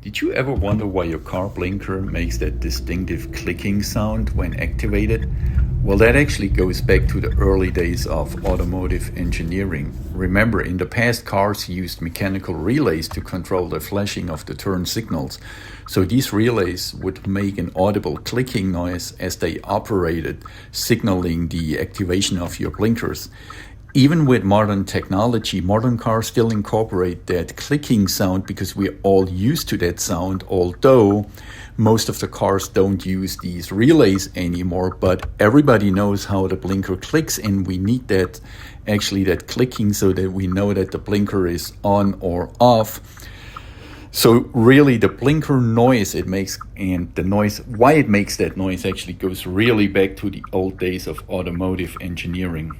Did you ever wonder why your car blinker makes that distinctive clicking sound when activated? Well, that actually goes back to the early days of automotive engineering. Remember, in the past, cars used mechanical relays to control the flashing of the turn signals. So these relays would make an audible clicking noise as they operated, signaling the activation of your blinkers. Even with modern technology, modern cars still incorporate that clicking sound because we're all used to that sound, although most of the cars don't use these relays anymore, but everybody knows how the blinker clicks, and we need that clicking so that we know that the blinker is on or off. So really the blinker noise it makes, and the noise, why it makes that noise, actually goes really back to the old days of automotive engineering.